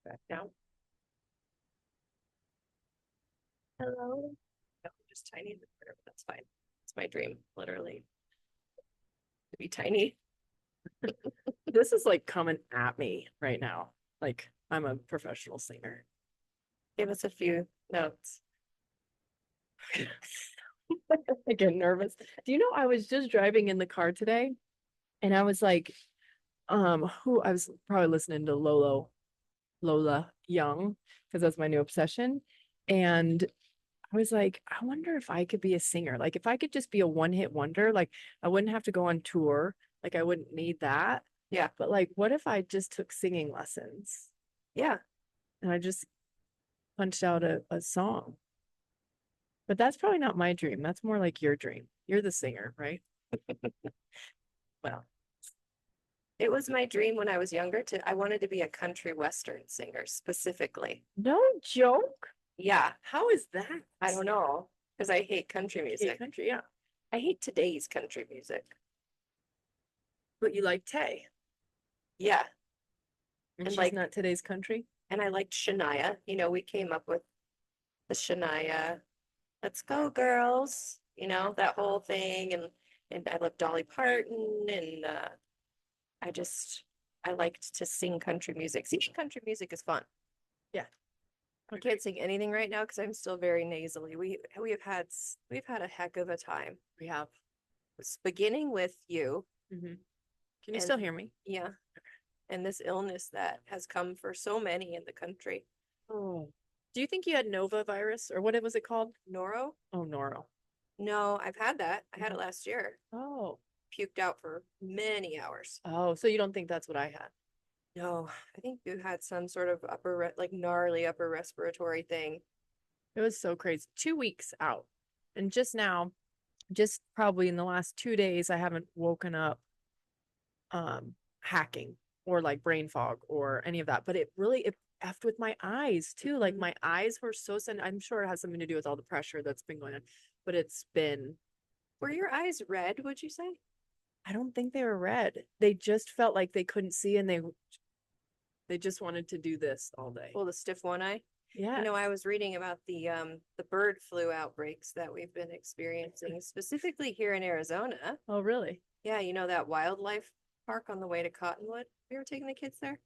Back down. Hello. No, just tiny in the corner, but that's fine. It's my dream, literally, to be tiny. This is like coming at me right now. Like I'm a professional singer. Give us a few notes. I get nervous. Do you know I was just driving in the car today and I was like, who I was probably listening to Lola Young, because that's my new obsession. And I was like, I wonder if I could be a singer. Like if I could just be a one-hit wonder, like I wouldn't have to go on tour. Like I wouldn't need that. Yeah, But like, what if I just took singing lessons yeah. and I just punched out a song? But that's probably not my dream. That's more like your dream. You're the singer, right? Well, it was my dream when I was younger I wanted to be a country western singer specifically. No joke. Yeah, How is that? I don't know, because I hate country Gay music. country, yeah. I hate today's country music. But you like Tay, Yeah, and and she's like, not today's country. and I liked Shania. We came up with the Shania, let's go girls, that whole thing. And I love Dolly Parton. And I just, I liked to sing country music. Singing country music is fun. Yeah, I can't sing anything right now because I'm still very nasally. We've had a heck of a time. we have. It's beginning with you. Hmm. Can you And still hear me? yeah, and this illness that has come for so many in the country. Oh. Do you think you had Nova virus or what was it called? Noro? Oh, Noro. No, I've had that. I had it Mhm. last year. Oh. Puked out for many hours. Oh, so you don't think that's what I had? No, I think you had some sort of like gnarly upper respiratory thing. It was so crazy. 2 weeks out. And just now, just probably in the last 2 days, I haven't woken up hacking or like brain fog or any of that. But it effed with my eyes too. Like Mhm. my eyes were so I'm sure it has something to do with all the pressure that's been going on, but it's been, Were your eyes red, would you say? I don't think they were red. They just felt like they couldn't see and they just wanted to do this all day. Well, the stiff one eye. Yeah. I was reading about the bird flu outbreaks that we've been experiencing, specifically here in Arizona. Oh, really? Yeah, that wildlife park on the way to Cottonwood. We were taking the kids there.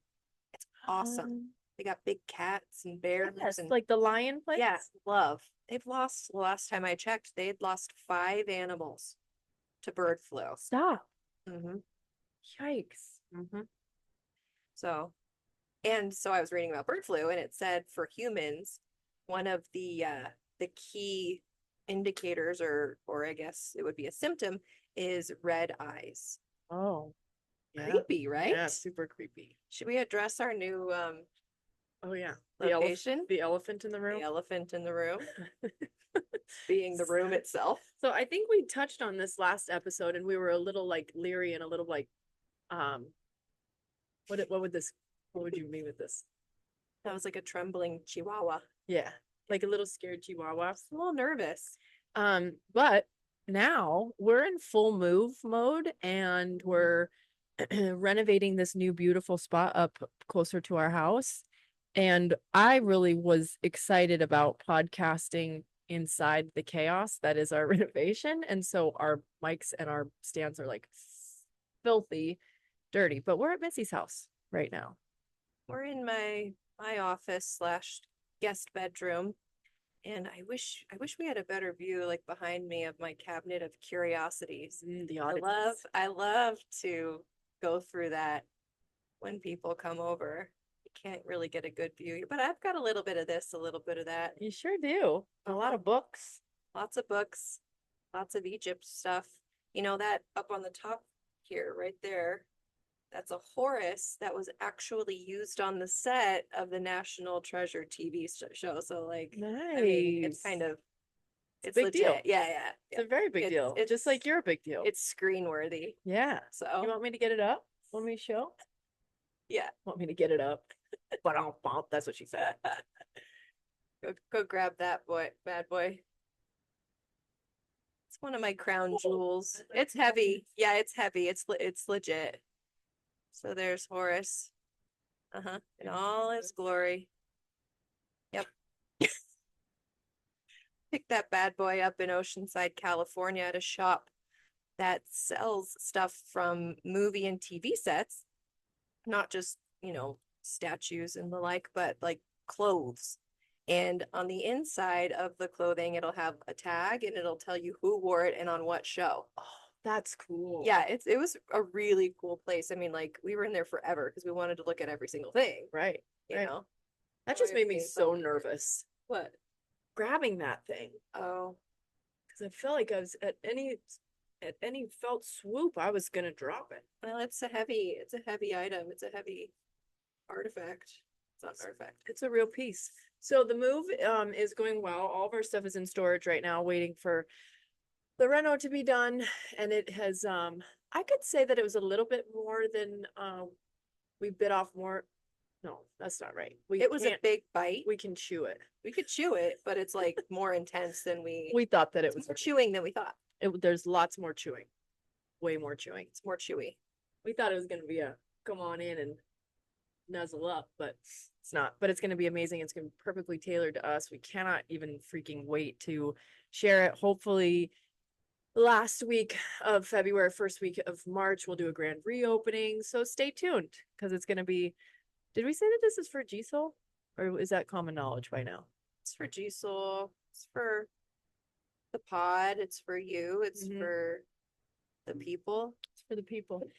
It's awesome. Um, They got big cats and bears yes, and like the lion place. yeah, love. They've lost, the last time I checked, they had lost 5 animals to bird flu. Stop. Mm-hmm. Yikes. Mm-hmm. So, and so I was reading about bird flu, and it said for humans, one of the key indicators, or I guess it would be a symptom, is red eyes. Oh, yeah. Creepy, right? Yeah, super creepy. Should we address our new Oh yeah. location? The elephant in the The room. elephant in the room being the room itself. So I think we touched on this last episode and we were a little like leery and a little like um what would you mean with this? That was like a trembling chihuahua. Yeah. Like a little scared chihuahua. Just a little nervous. But now we're in full move mode and we're renovating this new beautiful spot up closer to our house. And I really was excited about podcasting inside the chaos that is our renovation. And so our mics and our stands are like filthy, dirty. But we're at Missy's house right now. We're in my office slash guest bedroom, and I wish we had a better view like behind me of my cabinet of curiosities. The I oddities. love I love to go through that when people come over. You can't really get a good view, but I've got a little bit of this, a little bit of that. You sure do. A lot of books. Lots of books, lots of Egypt stuff. That up on the top here, right there, that's a Horus that was actually used on the set of the National Treasure TV show. So, like, I mean, it's Nice. kind of, It's a it's big deal. legit. Yeah, yeah, It's yeah. a very big deal. It's Just like you're a big deal. it's screen worthy. Yeah. You So, want me to get it up? Want me to show? yeah, Want me to get it up? But that's what she said. go grab that boy, bad boy. It's one of my crown jewels. It's heavy. Yeah, it's heavy. It's legit. So there's Horus. In all its glory. Yep. Picked that bad boy up in Oceanside, California at a shop that sells stuff from movie and TV sets, not just, statues and the like, but like clothes. And on the inside of the clothing, it'll have a tag and it'll tell you who wore it and on what show. Oh, that's cool. Yeah, it was a really cool place. I mean, like we were in there forever because we wanted to look at every single thing, Right. you Right. know. That just made me so nervous What? grabbing that thing Oh, because I felt like I was at any felt swoop, I was gonna drop it. well, it's a heavy item. It's a heavy artifact. It's not an artifact. It's a real piece. So the move is going well. All of our stuff is in storage right now, waiting for the reno to be done. And it has I could say that it was a little bit more than we bit off more. No, that's not right. It was a big bite. We can chew it. We could chew it, but it's like more intense than We thought that it was more chewing than we thought. There's lots more chewing. Way more chewing. It's more chewy. We thought it was gonna be a come on in and nuzzle up, but it's not. But it's going to be amazing. It's going to be perfectly tailored to us. We cannot even freaking wait to share it. Hopefully, last week of February, first week of March, we'll do a grand reopening. So stay tuned because it's going to be. Did we say that this is for Gisel, or is that common knowledge by now? It's for Gisel. It's for the pod. It's for you. It's for the people. It's for the people.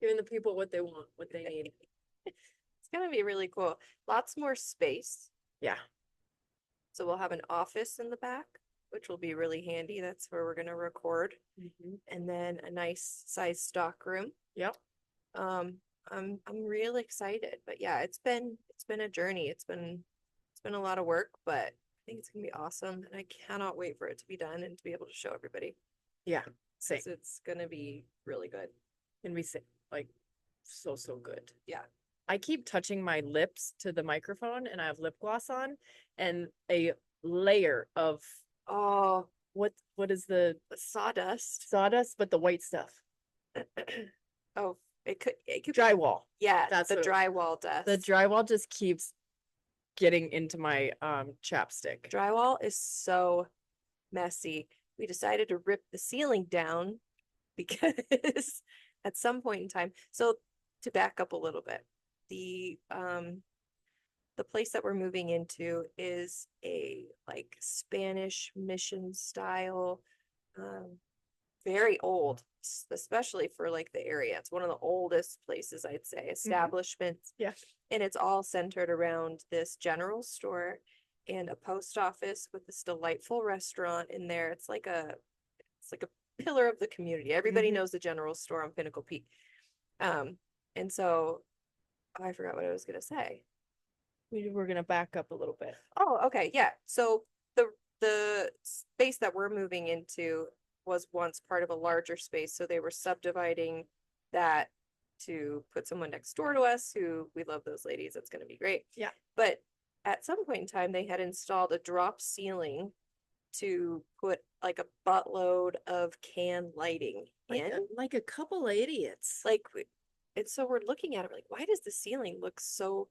Giving the people what they want, what they need. It's gonna be really cool. Lots more space. Yeah. So we'll have an office in the back, which will be really handy. That's where we're gonna record. And then a nice size stock room. Yep. I'm really excited. But yeah, it's been a journey. It's been a lot of work, but I think it's gonna be awesome. And I cannot wait for it to be done and to be able to show everybody. Yeah. Same. It's gonna be really good. Can we say like so good? Yeah. I keep touching my lips to the microphone and I have lip gloss on and a layer of what is the sawdust, but the white stuff. Oh, it could drywall. Yeah, that's the drywall dust. The drywall just keeps getting into my chapstick. Drywall is so messy. We decided to rip the ceiling down because at some point in time, so to back up a little bit, the place that we're moving into is a like Spanish mission style, very old, especially for like the area. It's one of the oldest places, I'd say, establishments. Yeah. And it's all centered around this general store and a post office with this delightful restaurant in there. It's like a pillar of the community. Everybody knows the general store on Pinnacle Peak. And so I forgot what I was gonna say. We were gonna back up a little bit. Oh, okay, yeah. So the space that we're moving into was once part of a larger space, so they were subdividing that to put someone next door to us who we love those ladies. That's gonna be great. Yeah. But at some point in time, they had installed a drop ceiling to put like a buttload of can lighting in. Like a couple of idiots. Like, and so we're looking at it, like, why does the ceiling look so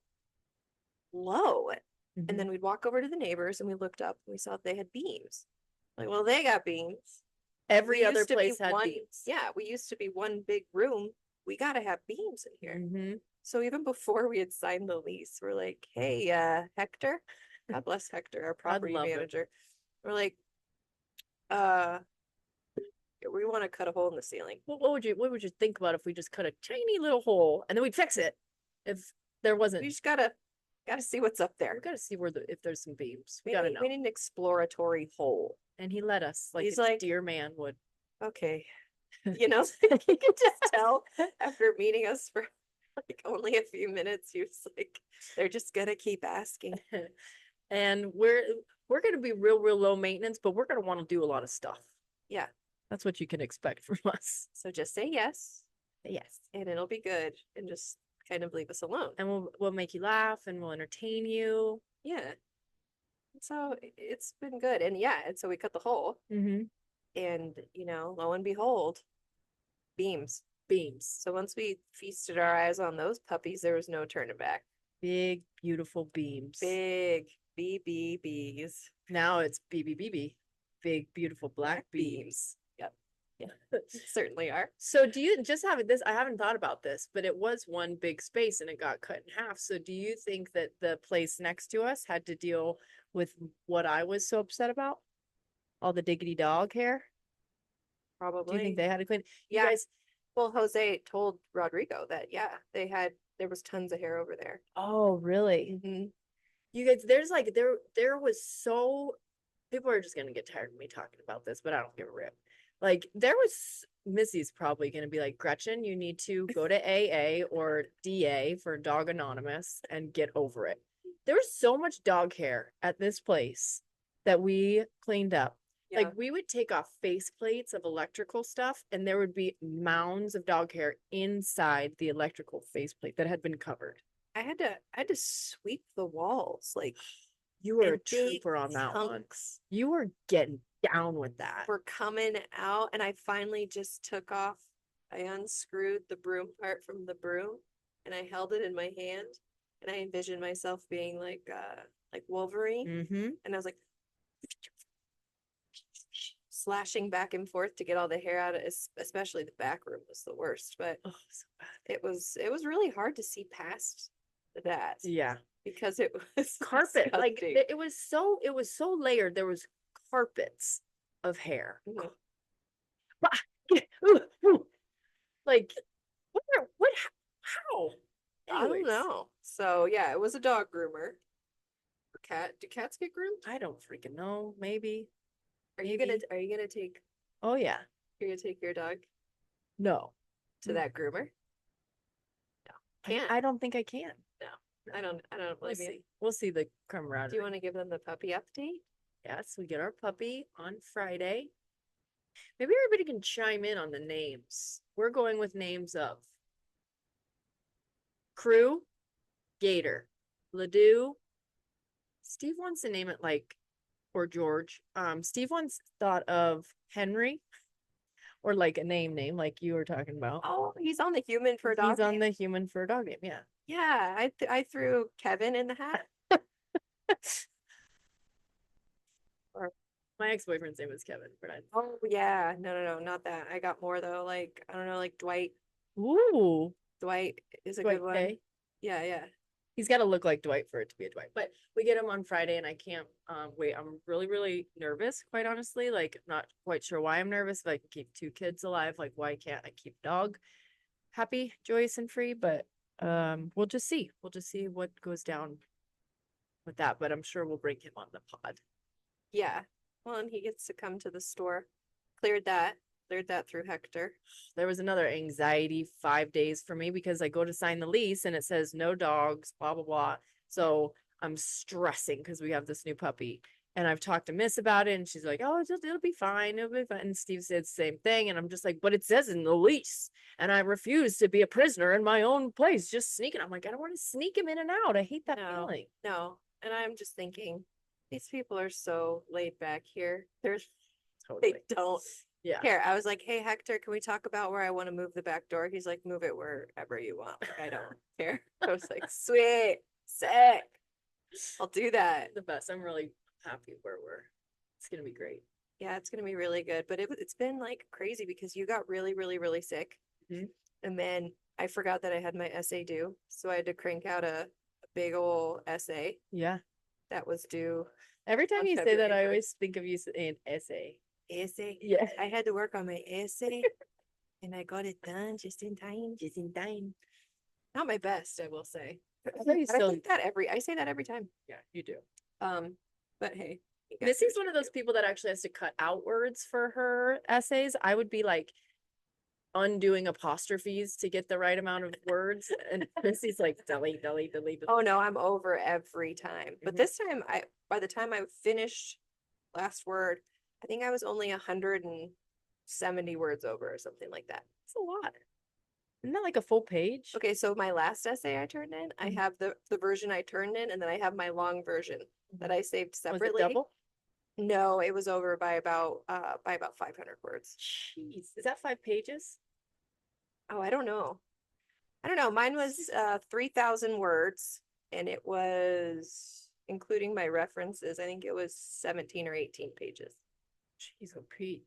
low? And then we'd walk over to the neighbors and we looked up and we saw they had beams. Like, well, they got beams. Every other place had beams. Yeah, we used to be one big room. We got to have beams in here. So even before we had signed the lease, we're like, hey, Hector, God bless Hector, our property manager. We're like, we want to cut a hole in the ceiling. What would you think about if we just cut a tiny little hole and then we'd fix it? If there wasn't, we just gotta see what's up there. We gotta see if there's some beams. We gotta know. We need an exploratory hole. And he let us, like he's a dear man would. Okay. You know, you could just tell after meeting us for like only a few minutes, he was like, they're just gonna keep asking. And we're gonna be real low maintenance, but we're gonna want to do a lot of stuff. Yeah. That's what you can expect from us. So just say yes. Yes. And it'll be good. And just kind of leave us alone. And we'll make you laugh and we'll entertain you. Yeah. So it's been good. And yeah, and so we cut the hole. And lo and behold, beams. Beams. So once we feasted our eyes on those puppies, there was no turning back. Big, beautiful beams. Big BBBs. Now it's BBBB. Big, beautiful black beams. Yep. Yeah, certainly are. So do you just have this? I haven't thought about this, but it was one big space and it got cut in half. So do you think that the place next to us had to deal with what I was so upset about? All the diggity dog hair? Probably. Do you think they had to clean? You Yeah. guys, Well, Jose told Rodrigo that, yeah, there was tons of hair over there. oh, really? Mm-hmm. You guys, there's like there was so people are just gonna get tired of me talking about this, but I don't give a rip. Like there was Missy's probably gonna be like, Gretchen, you need to go to AA or DA for Dog Anonymous and get over it. There was so much dog hair at this place that we cleaned up. Yeah. Like we would take off face plates of electrical stuff, and there would be mounds of dog hair inside the electrical faceplate that had been covered. I had to sweep the walls, like You were a and big trooper on that one. chunks You were getting down with that. were coming out, and I finally just took off. I unscrewed the broom part from the broom, and I held it in my hand, and I envisioned myself being like Wolverine, Mm-hmm. and I was like slashing back and forth to get all the hair out of, especially the back room was the worst, but Oh, so bad. it was really hard to see past that Yeah. because it was Carpet. Like disgusting. it was so layered. There was carpets of hair. Mhm. Like what how? I don't Anyways, know. So yeah, it was a dog groomer. Cat, do cats get groomed? I don't freaking know. Maybe. Are you gonna take Oh yeah. you're gonna take your dog No. to that groomer? No. Can't. I don't think I can. No. I don't We'll blame you. see. We'll see the Do camaraderie. you want to give them the puppy update? Yes, we get our puppy on Friday. Maybe everybody can chime in on the names. We're going with names of Crew, Gator, Ledoux. Steve wants to name it like, or George. Steve once thought of Henry, or like a name like you were talking about. Oh, he's on the human for a dog. He's on name. the human for a dog name. Yeah. Yeah, I threw Kevin in the hat. Or My ex-boyfriend's name was Kevin, but I. oh yeah, no, not that. I got more though. Like I don't know, like Dwight. Ooh, Dwight is a Dwight good one. K. Yeah, yeah. He's got to look like Dwight for it to be a Dwight. But we get him on Friday, and I can't wait. I'm really nervous, quite honestly. Like, not quite sure why I'm nervous. If I can keep two kids alive, like why can't I keep dog happy, joyous, and free? But we'll just see. We'll just see what goes down with that. But I'm sure we'll bring him on the pod. Yeah. Well, and he gets to come to the store. Cleared that. Cleared that through Hector. There was another anxiety 5 days for me because I go to sign the lease and it says no dogs, blah blah blah. So I'm stressing because we have this new puppy. And I've talked to Miss about it, and she's like, "Oh, it'll be fine. It'll be fine." And Steve said the same thing, and I'm just like, "But it says in the lease, and I refuse to be a prisoner in my own place, just sneaking." I'm like, "I don't want to sneak him in and out. I hate that feeling." No. And I'm just thinking, these people are so laid back here. Totally. They don't Yeah. care. I was like, hey Hector, can we talk about where I want to move the back door? He's like, move it wherever you want. Like, I don't care. I was like, sweet, sick. I'll do that. The best. I'm really happy where it's gonna be great. Yeah, it's gonna be really good. But it's been like crazy because you got really sick. Mhm. And then I forgot that I had my essay due. So I had to crank out a big old essay Yeah. that was due. Every time On you say that, I February always think of you saying essay. Essay. Yeah. I had to work on my essay and I got it done just in time. Just in time. Not my best, I will say. I thought you But I still. think I say that every time. Yeah, you do. But hey, you got Missy's yours one of those people that actually has to cut out words for her essays. I would be like undoing apostrophes to get the right amount of words, and Missy's like delete. Oh no, I'm over every time. But Mhm. this time by the time I finished last word, I think I was only 170 words over or something like that. It's a lot. Isn't that like a full page? Okay, so my last essay I turned in, I Mhm. have the version I turned in, and then I have my long version that I saved Was it separately. double? No, it was over by about 500 words. Jeez, is that 5 pages? Oh, I don't know. I don't know. Mine was 3,000 words and it was including my references. I think it was 17 or 18 pages. Jeez, oh Pete.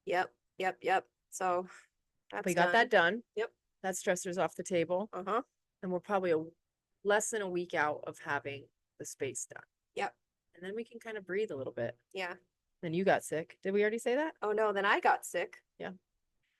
Yep, yep, yep. So We that's got that done. done. Yep. That stressor's off the table. Uh-huh. And we're probably less than a week out of having the space done. Yep. And then we can kind of breathe a little bit. Yeah. Then you got sick. Did we already say that? Oh no, then I got sick. Yeah.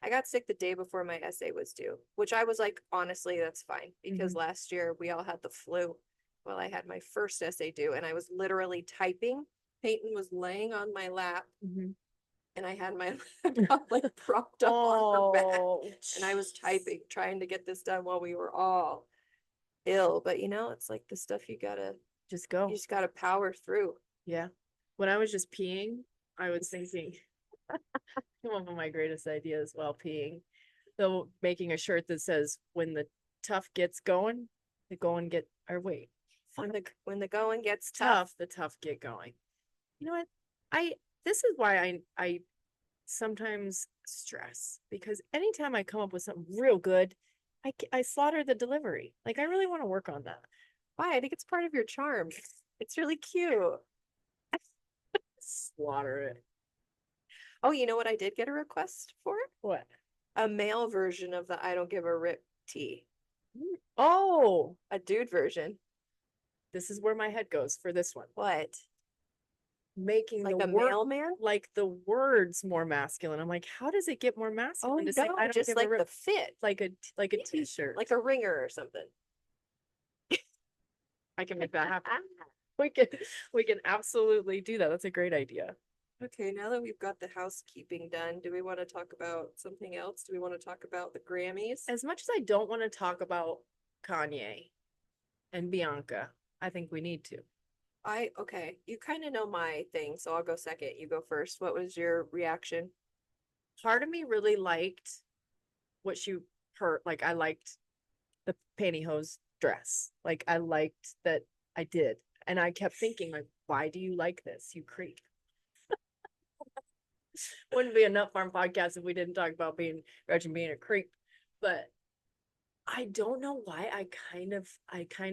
I got sick the day before my essay was due, which I was like, honestly, that's fine because last year we all had the flu. Well, I had my first essay due and I was literally typing. Peyton was laying on my lap and I had my laptop like propped up on her back Oh, and I was typing, trying to get this done while we were all ill. But you know, it's like the stuff just go. you just gotta power through. Yeah. When I was just peeing, I was thinking one of my greatest ideas while peeing. So making a shirt that says when the tough gets going, the going get or wait. When the going gets Tough, the tough get going. You know what? I this is why I sometimes stress because anytime I come up with something real good, I slaughter the delivery. Like I really want to work on that. why? I think it's part of your charm. It's really cute. Slaughter it. Oh, you know what I did get a request for? What? A male version of the I don't give a rip tee. Oh, A dude version. this is where my head goes for this one. What? Making Like the a word mailman? like the words more masculine. I'm like, how does it get more Oh masculine to say no, I don't just give a like rip the fit. like a t-shirt? Like a ringer or something. I can make that happen. We can absolutely do that. That's a great idea. Okay, now that we've got the housekeeping done, do we want to talk about something else? Do we want to talk about the Grammys? As much as I don't want to talk about Kanye and Bianca, I think we need to. Okay, you kind of know my thing, so I'll go second. You go first. What was your reaction? Part of me really liked what she her like I liked the pantyhose dress. Like I liked that I did. And I kept thinking, like, why do you like this? You creep. Wouldn't be enough on podcast if we didn't talk about Gretchen being a creep. But I don't know why I kind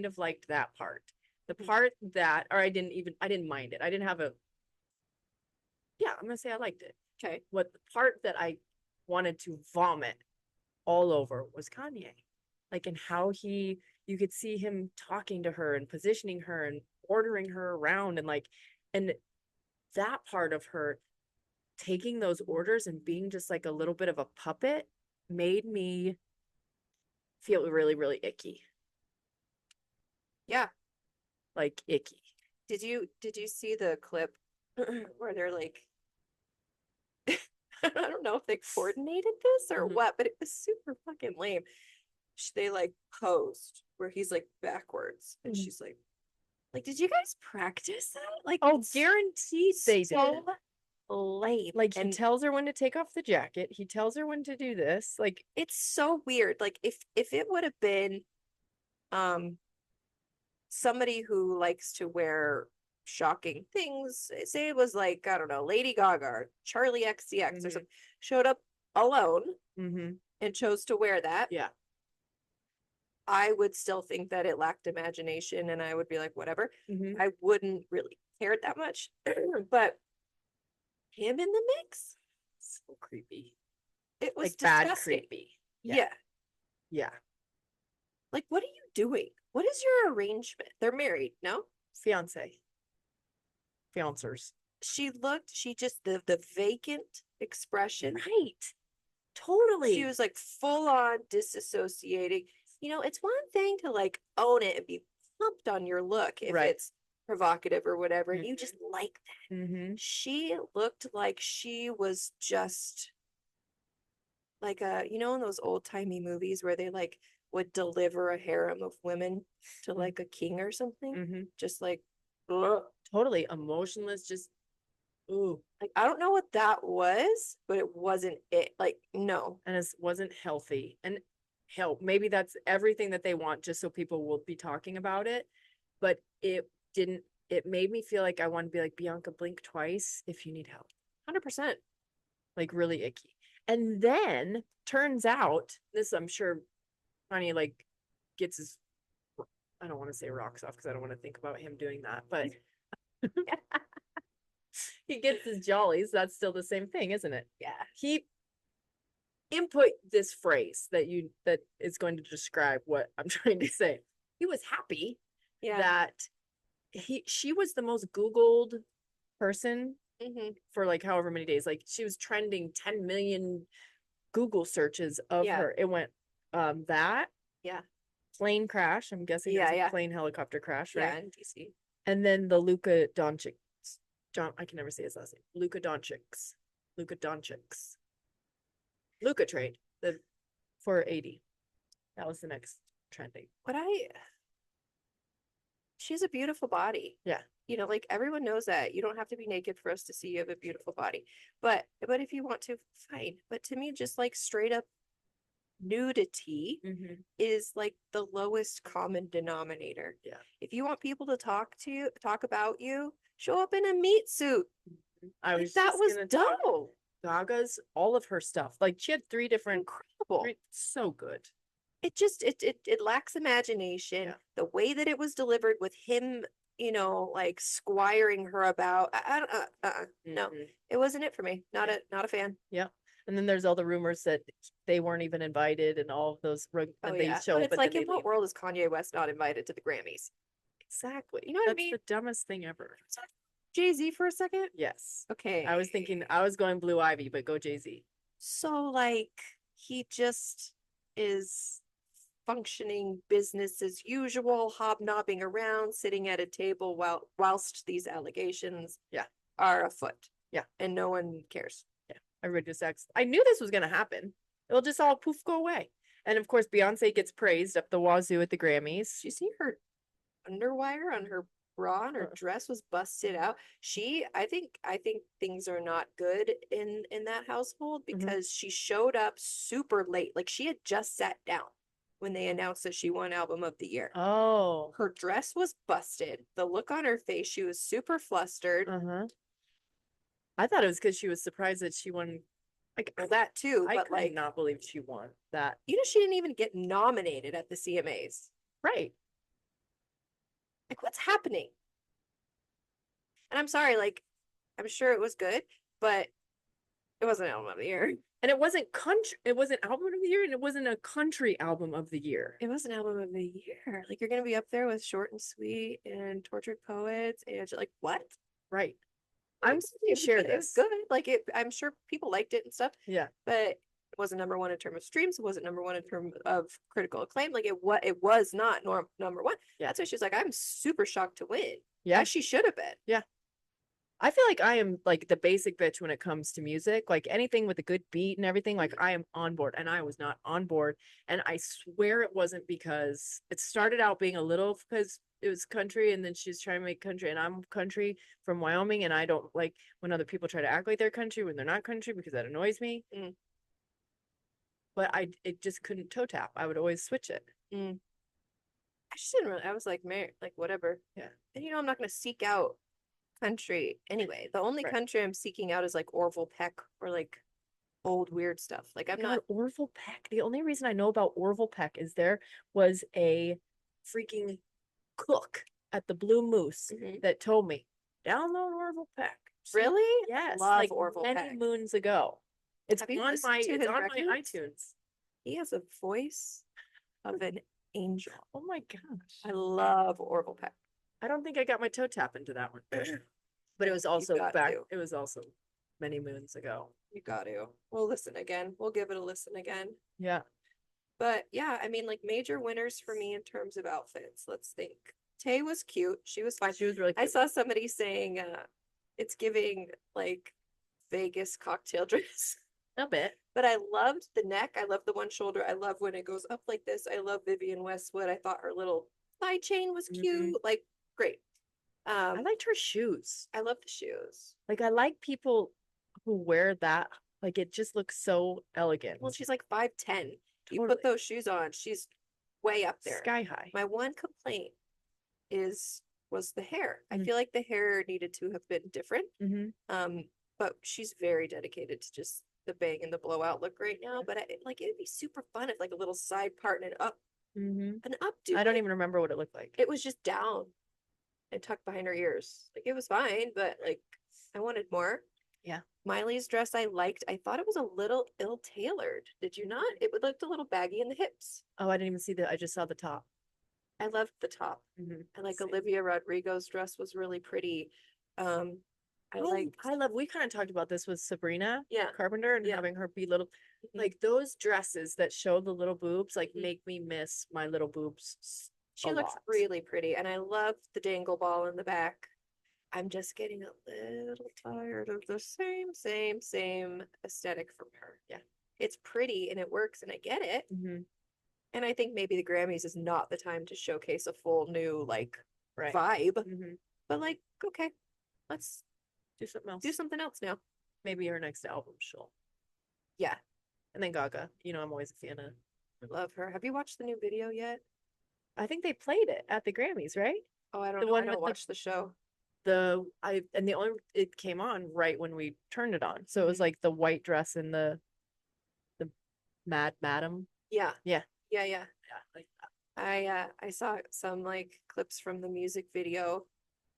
of liked that part. The part that or I didn't mind it. I didn't have a yeah, I'm gonna say I liked it. Okay. What the part that I wanted to vomit all over was Kanye. Like in how you could see him talking to her and positioning her and ordering her around and that part of her taking those orders and being just like a little bit of a puppet made me feel really, really icky. Yeah. Like icky. Did you see the clip where they're like I don't know if they coordinated this or what, but it was super fucking lame. They like posed where he's like backwards and she's like, did you guys practice that? Like, Oh, guaranteed they so did. lame. Like he And tells her when to take off the jacket. He tells her when to do this. Like it's so weird. Like if it would have been um somebody who likes to wear shocking things, say it was like, I don't know, Lady Gaga or Charlie XCX or something, showed up alone and chose to wear that. Yeah. I would still think that it lacked imagination and I would be like, whatever. I wouldn't really care that much. But him in the mix, So creepy. it was Like bad disgusting. creepy. Yeah. Yeah. Like, what are you doing? What is your arrangement? They're married, no? Fiance. Fiancers. She just the vacant expression. Right. Totally. She was like full on disassociating. You know, it's one thing to like own it and be pumped on your look if it's provocative or whatever, and you just like that. She looked like she was just like you know, in those old timey movies where they like would deliver a harem of women to like a king or something. Just like ugh. Totally emotionless, just ooh. Like I don't know what that was, but it wasn't it. Like, no. And it wasn't healthy. And help, maybe that's everything that they want just so people will be talking about it. But it made me feel like I want to be like, Bianca, blink twice if you need help. 100%. Like really icky. And then turns out, this I'm sure Kanye like gets his, I don't want to say rocks off because I don't want to think about him doing that, but he gets his jollies. That's still the same thing, isn't it? Yeah. He input this phrase that is going to describe what I'm trying to say. He was happy that she was the most Googled person for like however many days. Like she was trending 10 million Google searches of her. It went that plane crash. I'm guessing it was a plane helicopter crash, right? Yeah, in DC. And then the Luka Doncic, I can never say his last name. Luka Doncic's Luka trade for 80. That was the next trending. She's a beautiful body. Yeah. You know, like everyone knows that. You don't have to be naked for us to see you have a beautiful body. But if you want to, fine. But to me, just like straight up nudity is like the lowest common denominator. Yeah. If you want people to talk about you, show up in a meat suit. I was that was dope. Gaga's all of her stuff. Like she had 3 different incredible. So good. It just it lacks imagination. Yeah. The way that it was delivered with him, you know, like squiring her about. No, it wasn't it for me. Not a fan. Yeah. And then there's all the rumors that they weren't even invited and all of those they show but up. It's like, in what world is Kanye West not invited to the Grammys? Exactly. You know what I mean? That's the dumbest thing ever. Jay-Z for a second? Yes. Okay. I was going Blue Ivy, but go Jay-Z. So like he just is functioning business as usual, hobnobbing around, sitting at a table whilst these allegations are afoot. Yeah. And no one cares. Yeah. Everybody just acts. I knew this was gonna happen. It'll just all poof go away. And of course, Beyonce gets praised up the wazoo at the Grammys. Did you see her underwire on her bra and her dress was busted out? I think things are not good in that household because she showed up super late. Like she had just sat down when they announced that she won album of the year. Oh. Her dress was busted. The look on her face, she was super flustered. I thought it was because she was surprised that she won. Like that too, I but could not believe she won that. You know, she didn't even get nominated at the CMAs. Right. Like what's happening? And I'm sorry, like I'm sure it was good, but it wasn't album of the year. And it wasn't country. It wasn't album of the year, and it wasn't a country album of the year. It was an album of the year. Like you're gonna be up there with Short and Sweet and Tortured Poets, and you're like, what? Right. I'm sure this. Good. Like I'm sure people liked it and stuff. Yeah. But it wasn't number 1 in terms of streams. It wasn't number 1 in terms of critical acclaim. Like it was not number 1. Yeah. That's why she's like, I'm super shocked to win. Yeah. As she should have been. Yeah. I feel like I am like the basic bitch when it comes to music. Like anything with a good beat and everything, like I am on board, and I was not on board. And I swear it wasn't because it started out being a little because it was country, and then she's trying to make country, and I'm country from Wyoming, and I don't like when other people try to act like they're country when they're not country because that annoys me. But it just couldn't toe tap. I would always switch it. I just didn't really. I was like, whatever. Yeah. And I'm not going to seek out country anyway. The only country I'm seeking out is like Orville Peck or like old weird stuff. Like I'm not Orville Peck. The only reason I know about Orville Peck is there was a freaking cook at the Blue Moose that told me download Orville Peck. Really? Yes. Love like Orville many Peck. It's on my iTunes. He has a voice of an angel. Oh my gosh. I love Orville Peck. I don't think I got my toe tap into that one. But it was also it was also many moons ago. You got to. We'll listen again. We'll give it a listen again. Yeah. But yeah, I mean, like major winners for me in terms of outfits. Let's think. Tay was cute. She was fine. She was really cute. I saw somebody saying it's giving like Vegas cocktail dress. A bit. But I loved the neck. I love the one shoulder. I love when it goes up like this. I love Vivienne Westwood. I thought her little side chain was cute. Like, great. I liked her shoes. I love the shoes. Like, I like people who wear that. Like, it just looks so elegant. Well, she's like 5'10". Totally. You put those shoes on, she's way up there. Sky high. My one complaint was the hair. I feel like the hair needed to have been different. But she's very dedicated to just the bang and the blowout look right now, but like it'd be super fun if like a little side part and an updo. I don't even remember what it looked like. It was just down and tucked behind her ears. Like it was fine, but like I wanted more. Yeah. Miley's dress I liked. I thought it was a little ill-tailored. Did you not? It looked a little baggy in the hips. Oh, I didn't even see I just saw the top. I loved the top. I like Same. Olivia Rodrigo's dress was really pretty. We kind of talked about this with Sabrina Yeah. Carpenter and Yeah. having her be little, like those dresses that show the little boobs, like make me miss my little boobs. She looks really pretty, and I love the dangle ball in the back. I'm just getting a little tired of the same aesthetic from her. Yeah. It's pretty and it works, and I get it. And I think maybe the Grammys is not the time to showcase a full new like vibe. But like, okay, let's do something else. Do something else now. Maybe her next album she'll. Yeah. And then Gaga. You know, I'm always a fan of. I love her. Have you watched the new video yet? I think they played it at the Grammys, right? Oh, I don't know. I don't watch the show. It came on right when we turned it on. So it was like the white dress and the Madam. Yeah. Yeah. Yeah, yeah. Yeah. Like I saw some like clips from the music video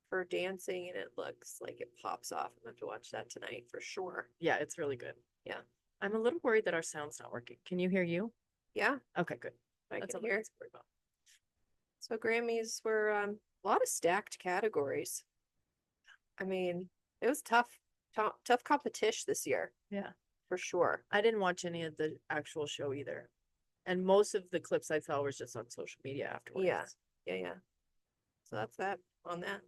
for dancing, and it looks like it pops off. I'm gonna have to watch that tonight for sure. Yeah, it's really good. Yeah. I'm a little worried that our sound's not working. Can you hear you? Yeah. Okay, good. That's all I can hear. So Grammys were a lot of stacked categories. I mean, it was tough competition this year. Yeah. For sure. I didn't watch any of the actual show either. And most of the clips I saw was just on social media afterwards. Yeah. Yeah, yeah. So that's that on that.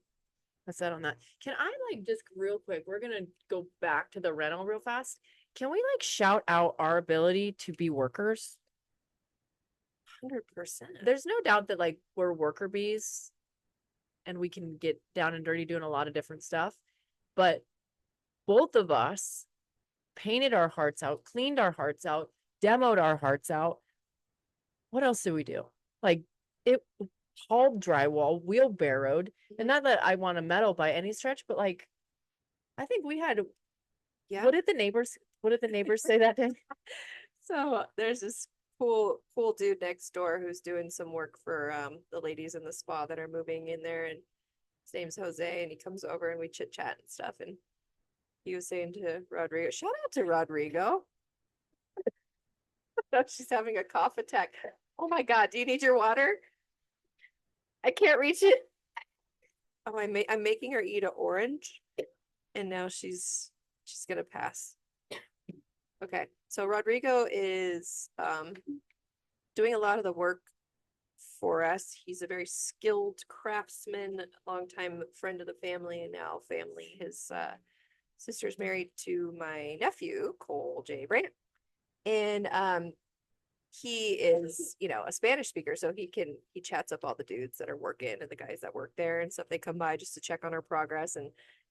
That's that on that. Can I like just real quick, we're gonna go back to the rental real fast. Can we like shout out our ability to be workers? 100%. There's no doubt that like we're worker bees and we can get down and dirty doing a lot of different stuff. But both of us painted our hearts out, cleaned our hearts out, demoed our hearts out. What else did we do? Like it hauled drywall, wheelbarrowed, and not that I want to meddle by any stretch, but like I think we had. Yeah. What did the neighbors say that day? So there's this cool dude next door who's doing some work for the ladies in the spa that are moving in there, and his name's Jose, and he comes over and we chit chat and stuff, and he was saying to Rodrigo, shout out to Rodrigo. She's having a cough attack. Oh my God, do you need your water? I can't reach it. Oh, I'm making her eat an orange, and now she's gonna pass. Okay, so Rodrigo is doing a lot of the work for us. He's a very skilled craftsman, longtime friend of the family, and now family. His sister's married to my nephew, Cole J. Brandt. And he is, a Spanish speaker, so he chats up all the dudes that are working and the guys that work there and stuff. They come by just to check on our progress.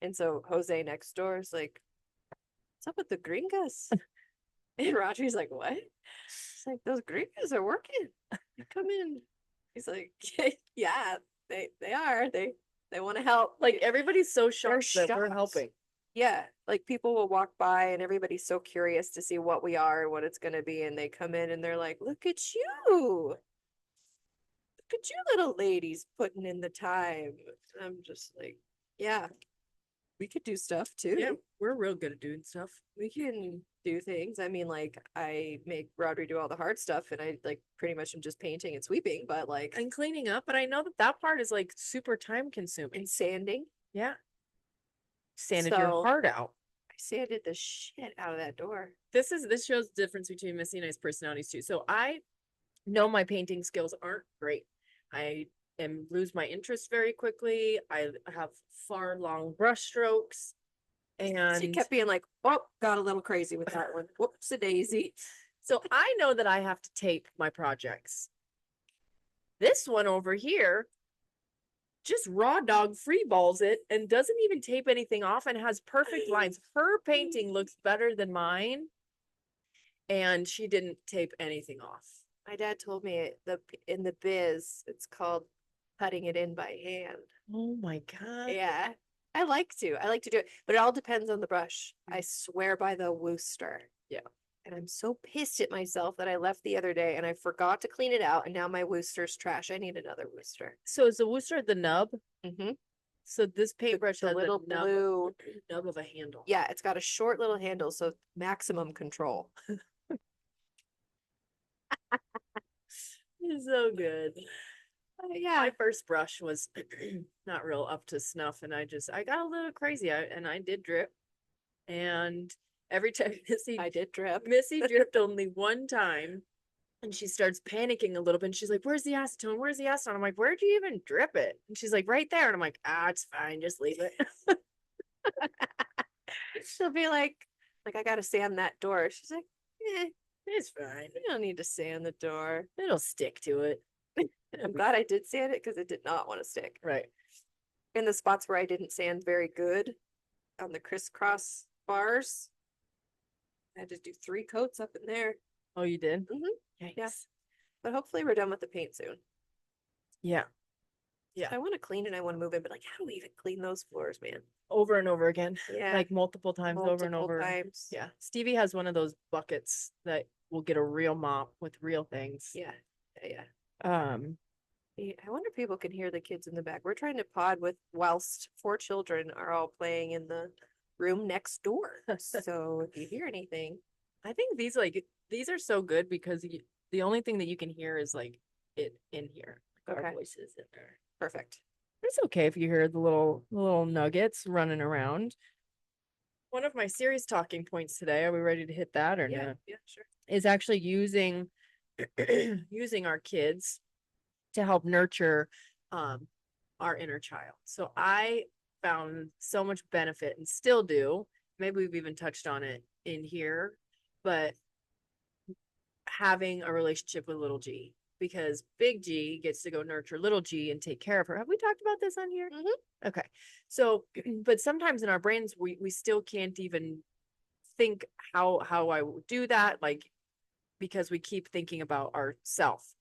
And so Jose next door is like, what's up with the gringas? And Roger's like, what? He's like, those gringas are working. They come in. He's like, yeah, they are. They want to help. Like everybody's so shocked that we're helping. Yeah, like people will walk by and everybody's so curious to see what we are and what it's going to be, and they come in and they're like, look at you little ladies putting in the time. And I'm just like, yeah, we could do stuff too. Yeah, we're real good at doing stuff. We can do things. I mean, like I make Rodri do all the hard stuff, and I like pretty much am just painting and sweeping, but like and cleaning up. But I know that part is like super time consuming. And sanding. Yeah. Sanded your heart out. I sanded the shit out of that door. This shows the difference between Missy and I's personalities too. So I know my painting skills aren't great. I lose my interest very quickly. I have far long brush strokes. And she kept being like, oh, got a little crazy with that one. Whoops a daisy. So I know that I have to tape my projects. This one over here just raw dog free balls it and doesn't even tape anything off and has perfect lines. Her painting looks better than mine, and she didn't tape anything off. My dad told me in the biz, it's called cutting it in by hand. Oh my God. Yeah. I like to. I like to do it, but it all depends on the brush. I swear by the Worcester. Yeah. And I'm so pissed at myself that I left the other day and I forgot to clean it out, and now my Worcester's trash. I need another Worcester. So is the Worcester the nub? Mm-hmm. So this paintbrush The has little a nub, blue. nub of a handle. Yeah, it's got a short little handle, so maximum control. It's so good. Yeah. My first brush was not real up to snuff, and I got a little crazy. And I did drip, and every time I did drip. Missy dripped only one time, and she starts panicking a little bit. And she's like, "Where's the acetone? Where's the acetone?" I'm like, "Where'd you even drip it?" And she's like, "Right there." And I'm like, "Ah, it's fine. Just leave it." She'll be like I gotta sand that door. She's like, It's fine. you don't need to sand the door. It'll stick to it. I'm glad I did sand it because it did not want to stick. Right. In the spots where I didn't sand very good on the crisscross bars, I had to do 3 coats up in there. Oh, you did? Mm-hmm. Yikes. Yeah. But hopefully we're done with the paint soon. Yeah. Yeah. I want to clean and I want to move in, but like, how do we even clean those floors, man? Over and over again. Yeah. Like multiple times over and Multiple over. times. Yeah. Stevie has one of those buckets that will get a real mop with real things. Yeah. Yeah. Um, I wonder if people can hear the kids in the back. We're trying to pod with whilst 4 children are all playing in the room next door. So if you hear anything, I think these are so good because the only thing that you can hear is like it in here. Like okay, our voices in there. perfect. It's okay if you hear the little nuggets running around. One of my series talking points today, are we ready to hit that or Yeah, not? yeah, sure. Is actually using using our kids to help nurture our inner child. So I found so much benefit and still do. Maybe we've even touched on it in here, but having a relationship with little G, because big G gets to go nurture little G and take care of her. Have we talked about this on here? Mm-hmm. Okay. So, but sometimes in our brains, we still can't even think how I would do that, like, because we keep thinking about ourself,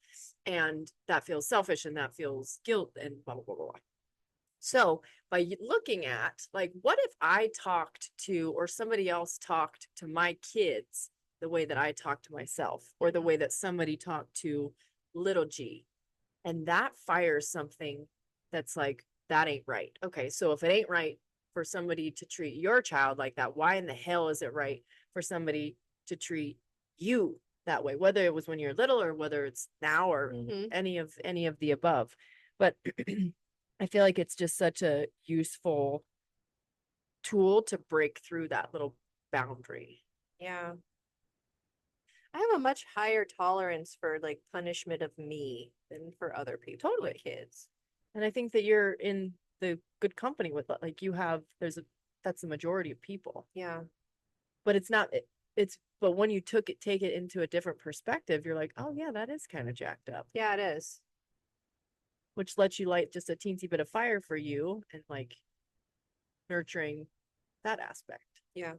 and that feels selfish and that feels guilt and blah, blah, blah, blah. So by looking at like, what if I talked to, or somebody else talked to my kids the way that I talk to myself, or the way that somebody talked to little G, and that fires something that's like, that ain't right. Okay, so if it ain't right for somebody to treat your child like that, why in the hell is it right for somebody to treat you that way, whether it was when you're little or whether it's now, or Mm-hmm. any of the above? But I feel like it's just such a useful tool to break through that little boundary. Yeah. I have a much higher tolerance for like punishment of me than for other people, Totally. like kids. And I think that you're in the good company with, like, you have, that's the majority of people. Yeah. But it's not, but when you take it into a different perspective, you're like, oh yeah, that is kind of jacked up. Yeah, it is. Which lets you light just a teensy bit of fire for you, and like nurturing that aspect. Yeah.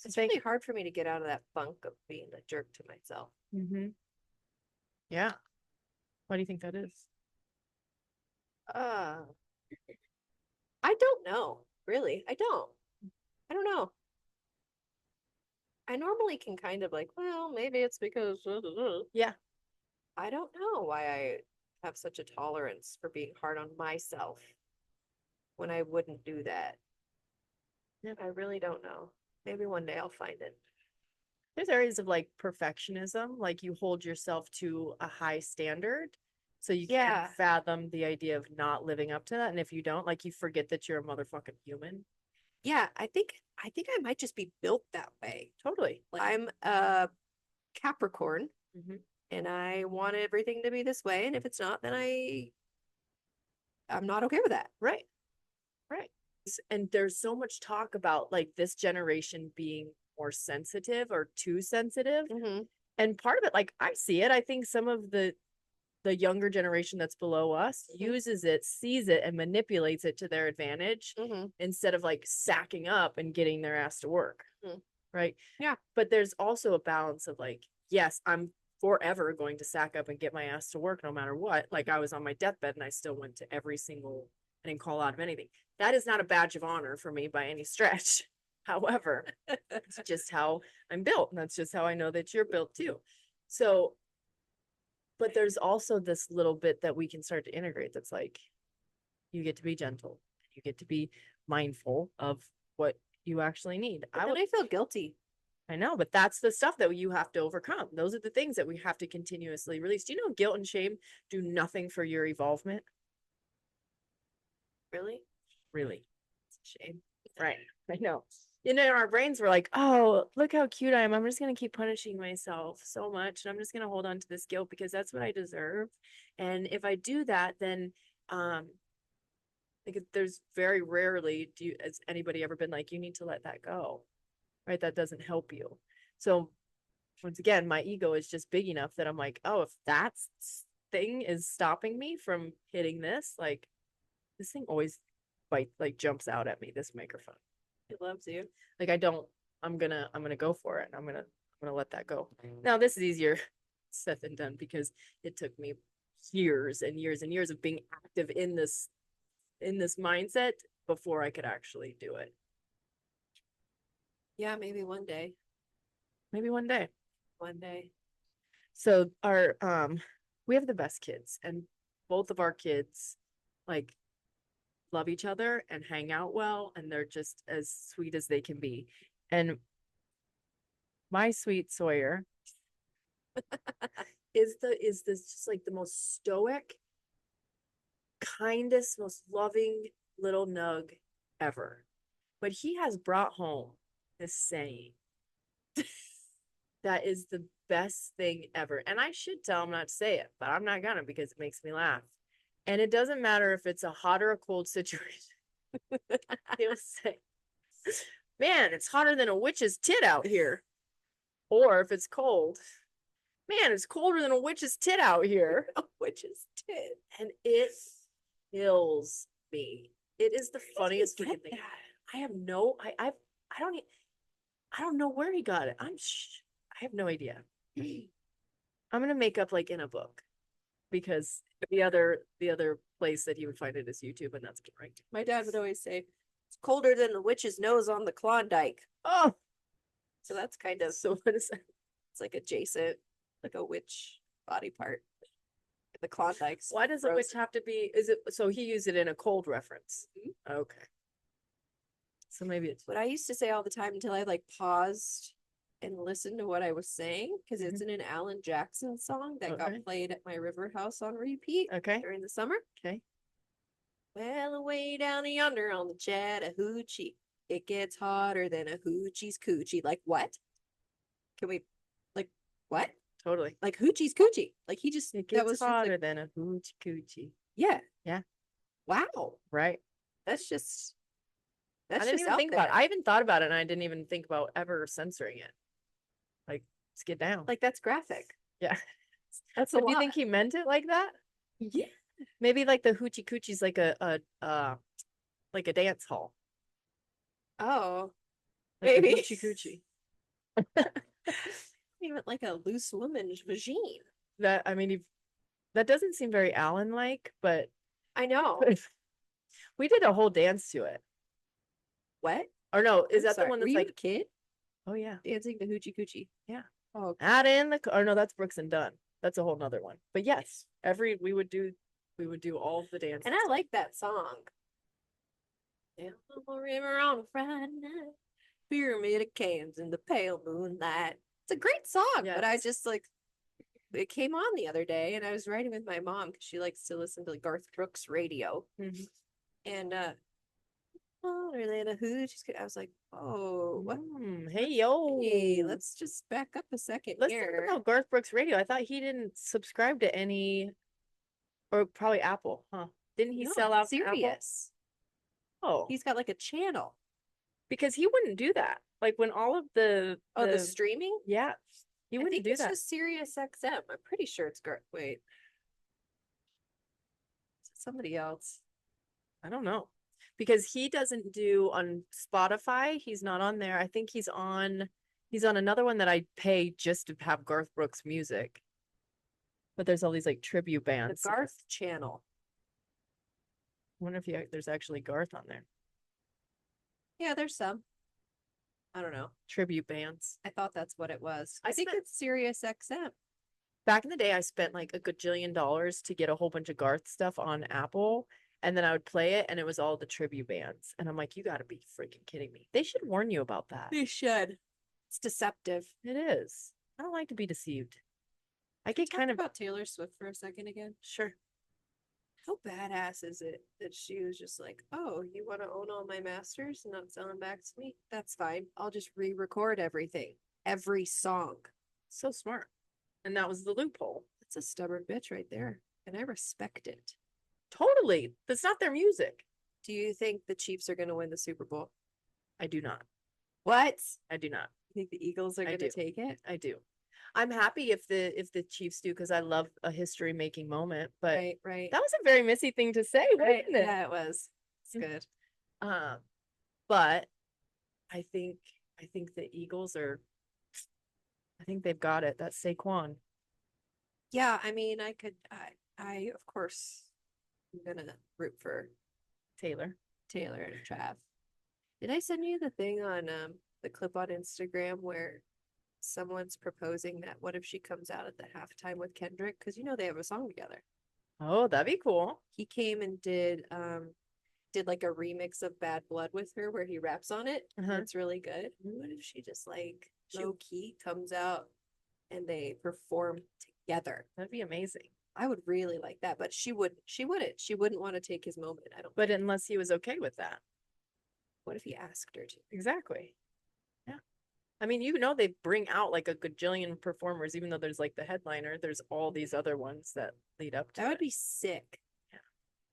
It's really hard for me to get out of that funk of being a jerk to myself. Mm-hmm. Yeah. Why do you think that is? I don't know, really. I don't know. I normally can kind of like, well, maybe it's because Yeah. I don't know why I have such a tolerance for being hard on myself when I wouldn't do that. Yeah. I really don't know. Maybe one day I'll find it. There's areas of like perfectionism, like you hold yourself to a high standard. So you can't fathom the idea of not living up to that. And if you don't, like, you forget that you're a motherfucking human. Yeah, I think I might just be built that way. Totally. Like, I'm a Capricorn, mm-hmm. and I want everything to be this way. And if it's not, then I'm not okay with that. Right. Right. And there's so much talk about like this generation being more sensitive or too sensitive. Mm-hmm. And part of it, like, I see it. I think some of the younger generation that's below us uses it, sees it, and manipulates it to their advantage, instead of like sacking up and getting their ass to work. Right. Yeah. But there's also a balance of like, yes, I'm forever going to sack up and get my ass to work no matter what. Like, I was on my deathbed and I still went to every single didn't call out of anything. That is not a badge of honor for me by any stretch. However, it's just how I'm built. And that's just how I know that you're built too. So, but there's also this little bit that we can start to integrate that's like, you get to be gentle. You get to be mindful of what you actually need. I feel guilty. I know, but that's the stuff that you have to overcome. Those are the things that we have to continuously release. Do you know guilt and shame do nothing for your evolvement? Really? Really. It's a shame. Right. I know. You know, our brains were like, oh, look how cute I am. I'm just going to keep punishing myself so much. And I'm just going to hold on to this guilt because that's what I deserve. And if I do that, then, like there's very rarely has anybody ever been like, you need to let that go, right? That doesn't help you. So once again, my ego is just big enough that I'm like, oh, if that thing is stopping me from hitting this, like this thing always jumps out at me, this microphone. It loves you. Like I'm gonna go for it. I'm gonna let that go. Now this is easier said than done because it took me years and years and years of being active in this mindset before I could actually do it. Yeah, maybe one day. Maybe one day. One day. So our we have the best kids, and both of our kids like love each other and hang out well, and they're just as sweet as they can be. And my sweet Sawyer is this just like the most stoic, kindest, most loving little nug ever. But he has brought home this saying that is the best thing ever. And I should tell him not to say it, but I'm not gonna because it makes me laugh. And it doesn't matter if it's a hot or a cold situation. He'll say, man, it's hotter than a witch's tit out here. Or if it's cold, man, it's colder than a witch's tit out here. A witch's tit. And it kills me. It is the funniest freaking thing. I have no, I don't know where he got it. I have no idea. I'm gonna make up like in a book because the other place that he would find it is YouTube, and that's right. My dad would always say, "It's colder than the witch's nose on the Klondike." Oh, so that's kind of so what is that? It's like adjacent, like a witch body part. The Klondike. Why does a witch have to be? Is it so he used it in a cold reference? Mm-hmm. Okay. So maybe it's what I used to say all the time until I like paused and listened to what I was saying because it's in an Alan Jackson song that got played at my river house on repeat during the summer. Okay. Well, away down yonder on the Chattahoochee, it gets hotter than a hoochie's coochie. Like what? Can we, like what? Totally. Like hoochie's coochie. Like he just it gets hotter than a hoochie coochie. Yeah. Yeah. Wow. Right. That's just. I didn't even think about it. I even thought about it, and I didn't even think about ever censoring it. Like, let's get down. Like that's graphic. Yeah. That's so do you think he meant it like that? Yeah. Maybe like the hoochie coochie's like a dance hall. Oh. Like maybe hoochie coochie. Even like a loose woman's machine. That I mean, that doesn't seem very Alan-like, but I know. We did a whole dance to it. What? Or no, is that the one that's like a kid? Oh yeah. Dancing the hoochie coochie. Yeah. Oh, okay. Add in the or no, that's Brooks and Dunn. That's a whole nother one. But yes, we would do all of the dances. And I like that song. Down the river on a Friday night, pyramid of cans in the pale moonlight. It's a great song, but I just like it came on the other day and I was riding with my mom because she likes to listen to like Garth Brooks radio. Mm-hmm. And hotter than a hooch. I was like, oh, what? Hey, yo. Hey, let's just back up a second let's talk about Garth Brooks radio. I thought he didn't subscribe to any, or probably Apple, huh? Didn't he sell out Sirius? Oh. He's got like a channel. Because he wouldn't do that. Like when all of the streaming? Yeah. He wouldn't do that. It's just Sirius XM. I'm pretty sure it's Garth. Wait. Somebody else. I don't know. Because he doesn't do on Spotify. He's not on there. I think he's on another one that I pay just to have Garth Brooks music. But there's all these like tribute bands. The Garth channel. wonder if there's actually Garth on there. Yeah, there's some. I don't know. Tribute bands. I thought that's what it was. I I think spent- it's Sirius XM. Back in the day, I spent like a gajillion dollars to get a whole bunch of Garth stuff on Apple, and then I would play it, and it was all the tribute bands. And I'm like, you got to be freaking kidding me. They should warn you about that. They should. It's deceptive. It is. I don't like to be deceived. I get kind of about Taylor Swift for a second again. sure. How badass is it that she was just like, oh, you want to own all my masters and not sell them back to me? That's fine. I'll just re-record everything, every song. So smart. And that was the loophole. That's a stubborn bitch right there. And I respect it. Totally. That's not their music. Do you think the Chiefs are going to win the Super Bowl? I do not. What? I do not. You think the Eagles are I going do. to take it? I do. I'm happy if the Chiefs do because I love a history making moment. But Right. that was a very Missy thing to say, Right. wasn't it? Yeah, it was. It's good. But I think the Eagles are. I think they've got it. That's Saquon. Yeah, I mean, I of course, I'm gonna root for Taylor. Taylor and Trav. Did I send you the thing on the clip on Instagram where someone's proposing that what if she comes out at the halftime with Kendrick? Because you know they have a song together. Oh, that'd be cool. He came and did like a remix of Bad Blood with her where he raps on it. Uh-huh. It's really good. What if she just like low key comes out and they perform together? That'd be amazing. I would really like that, but she wouldn't. She wouldn't want to take his moment. I don't. But unless he was okay with that. What if he asked her to? Exactly. Yeah. I mean, you know, they bring out like a gajillion performers, even though there's like the headliner, there's all these other ones that lead up to That would it. be sick. Yeah.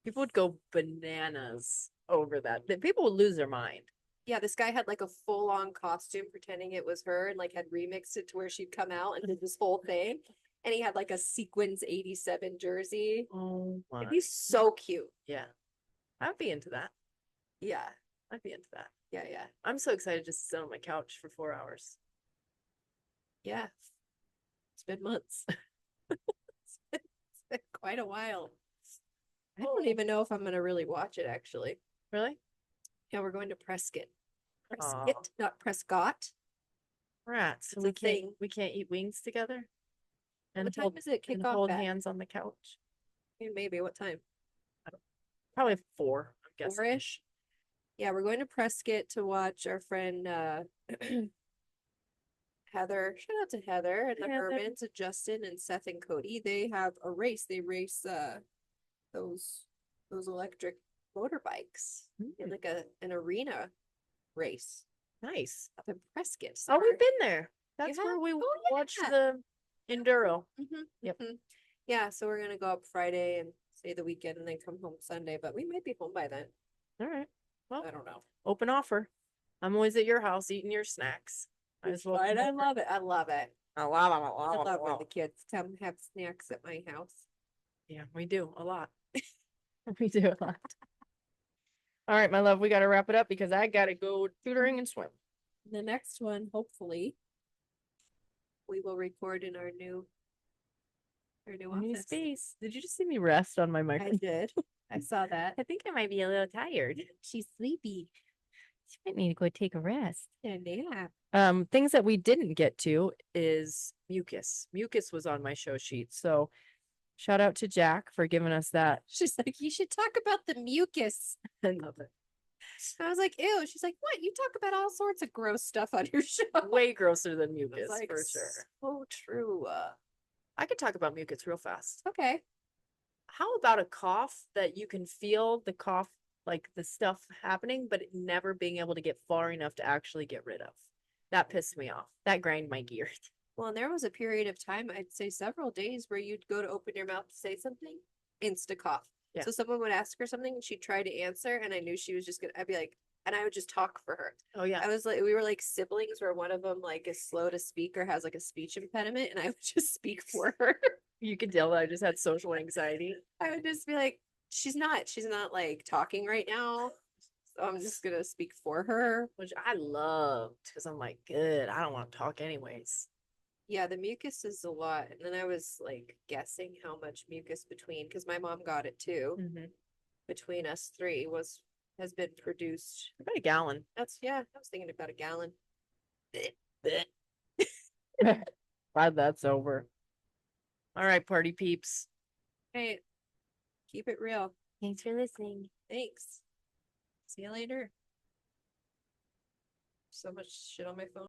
People would go bananas over that. People would lose their mind. Yeah, this guy had like a full-on costume pretending it was her and like had remixed it to where she'd come out and did this whole thing. And he had like a sequins 87 jersey. Oh my. It'd be so cute. Yeah. I'd be into that. Yeah. I'd be into that. Yeah. I'm so excited just to sit on my couch for 4 hours. Yeah. It's been months. It's been quite a while. I don't even know if I'm gonna really watch it actually. Really? Yeah, we're going to Prescott. Aw. Prescott, not Prescott. Rats. It's we a can't thing. we can't eat wings together? And What time hold, is it kick and off hold at? hands on the couch. Maybe what time? Probably 4, I'm guessing. 4-ish. Yeah, we're going to Prescott to watch our friend Heather. Shout out to Heather and the Heather. Hermans and Justin and Seth and Cody. They have a race. They race those electric motorbikes in like an arena race Nice. up in Prescott. Oh, we've been there. That's have? where we Oh, watched yeah. the Enduro. Yep. Yeah, so we're gonna go up Friday and stay the weekend and then come home Sunday, but we might be home by then. All right. Well, I don't know. open offer. I'm always at your house eating your snacks. I as well. Right, I love it. I love it. I love it. I love when the kids come have snacks at my house. Yeah, we do a lot. We do a lot. All right, my love, we got to wrap it up because I got to go tutoring and swim. The next one, hopefully, we will record in our new New office. space. Did you just see me rest on my I microphone? did. I saw that. I think I might be a little tired. She's sleepy. She might need to go take a rest. And yeah. Things that we didn't get to is mucus. Mucus was on my show sheet. So shout out to Jack for giving us that. She's like, you should talk about the mucus. I love it. I was like, ew. She's like, what? You talk about all sorts of gross stuff on your show. Way grosser than I was mucus, like, for sure. so true. I could talk about mucus real fast. Okay. How about a cough that you can feel the cough, like the stuff happening, but it never being able to get far enough to actually get rid of? That pissed me off. That grind my gears. Well, and there was a period of time, I'd say several days, where you'd go to open your mouth to say something, insta cough. Yeah. So someone would ask her something and she'd try to answer, and I knew she was just gonna, I'd be like, and I would just talk for her. Oh yeah. I was like, we were like siblings where one of them like is slow to speak or has like a speech impediment, and I would just speak for her. You could tell that I just had social anxiety. I would just be like, she's not like talking right now. So I'm just gonna speak for her. Which I loved because I'm like, good. I don't want to talk anyways. Yeah, the mucus is a lot. And then I was like guessing how much mucus between, because my mom got it too. Mm-hmm. between us three has been produced. About a gallon. Yeah, I was thinking about a gallon. Glad that's over. All right, party peeps. Hey, keep it real. Thanks for listening. Thanks. See you later. So much shit on my phone.